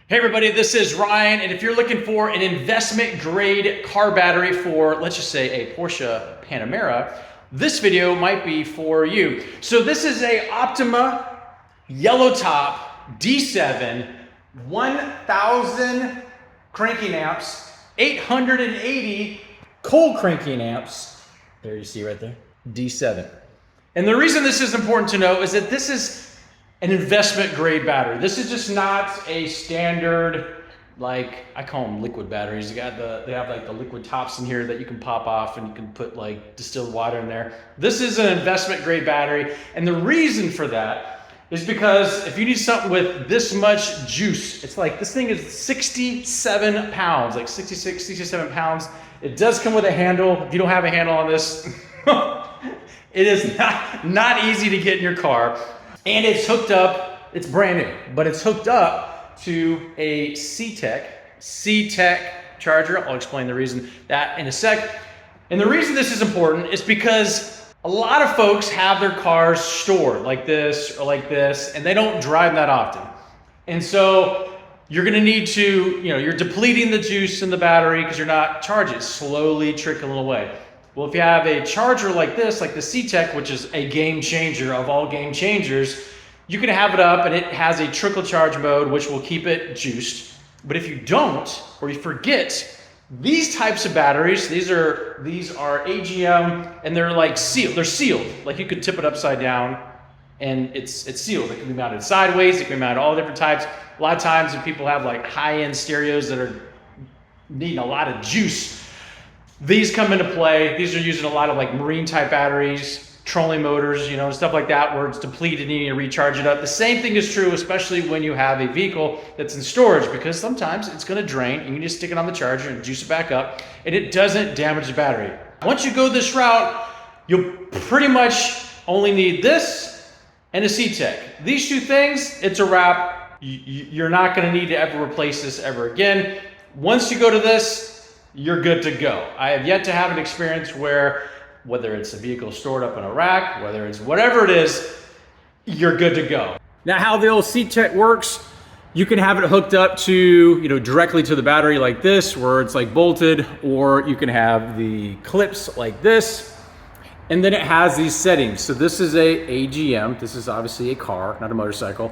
Hey everybody, this is Ryan, and if you're looking for an investment grade car battery for, let's just say, a Porsche Panamera, this video might be for you. So this is a Optima yellow top D7, 1000 cranking amps, 880 cold cranking amps. There you see right there, D7. And the reason this is important to know is that this is an investment grade battery. This is just not a standard, like, I call them liquid batteries. They have like the liquid tops in here that you can pop off and you can put like distilled water in there. This is an investment grade battery. And the reason for that is because if you need something with this much juice, it's like, this thing is 67 pounds, like 66, 67 pounds. It does come with a handle. If you don't have a handle on this, it is not easy to get in your car. And it's hooked up, it's brand new, but it's hooked up to a C-Tech charger. I'll explain the reason that in a sec. And the reason this is important is because a lot of folks have their cars stored like this or like this, and they don't drive that often. And so you're gonna need to, you're depleting the juice in the battery because you're not charging, it's slowly trickling away. Well, if you have a charger like this, like the C-Tech, which is a game changer of all game changers, you can have it up and it has a trickle charge mode, which will keep it juiced. But if you don't, or you forget, these types of batteries, these are AGM, and they're like sealed. They're sealed. Like you could tip it upside down and it's sealed. It can be mounted sideways, it can be mounted all different types. A lot of times when people have like high-end stereos that are needing a lot of juice, these come into play. These are using a lot of like marine type batteries, trolling motors, stuff like that, where it's depleted and you need to recharge it up. The same thing is true, especially when you have a vehicle that's in storage, because sometimes it's going to drain and you just stick it on the charger and juice it back up, and it doesn't damage the battery. Once you go this route, you'll pretty much only need this and a C-Tech. These two things, it's a wrap. You're not going to need to ever replace this ever again. Once you go to this, you're good to go. I have yet to have an experience where, whether it's a vehicle stored up in a rack, whether it's whatever it is, you're good to go. Now, how the old C-Tech works, you can have it hooked up to, directly to the battery like this, where it's like bolted, or you can have the clips like this, and then it has these settings. So this is a AGM. This is obviously a car, not a motorcycle.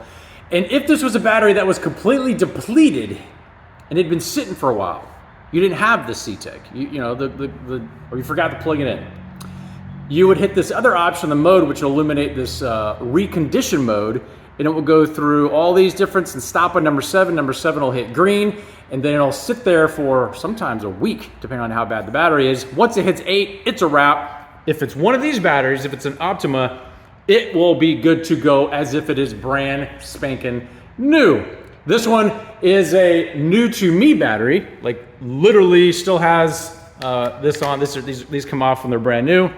And if this was a battery that was completely depleted and had been sitting for a while, you didn't have the C-Tech, or you forgot to plug it in, you would hit this other option, the mode, which will illuminate this recondition mode, and it will go through all these different and stop on number 7. Number 7 will hit green, and then it'll sit there for sometimes a week, depending on how bad the battery is. Once it hits 8, it's a wrap. If it's one of these batteries, if it's an Optima, it will be good to go as if it is brand spanking new. This one is a new to me battery, like literally still has this on. These come off when they're brand new.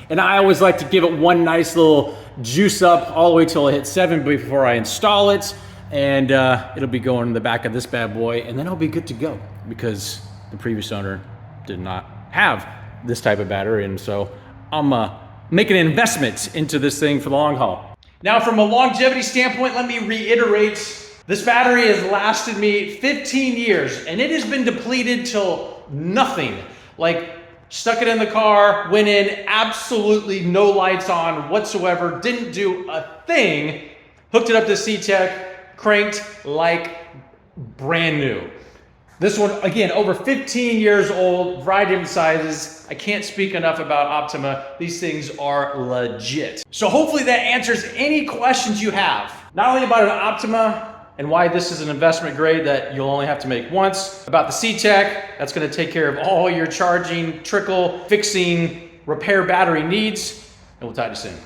And I always like to give it one nice little juice up all the way till it hits 7 before I install it. And it'll be going in the back of this bad boy, and then I'll be good to go, because the previous owner did not have this type of battery. And so I'm making an investment into this thing for the long haul. Now, from a longevity standpoint, let me reiterate, this battery has lasted me 15 years, and it has been depleted till nothing. Like, stuck it in the car, went in, absolutely no lights on whatsoever, didn't do a thing, hooked it up to C-Tech, cranked like brand new. This one, again, over 15 years old, variety of different sizes. I can't speak enough about Optima. These things are legit. So hopefully that answers any questions you have, not only about an Optima and why this is an investment grade that you'll only have to make once, about the C-Tech, that's gonna take care of all your charging, trickle, fixing, repair battery needs, and we'll talk to you soon.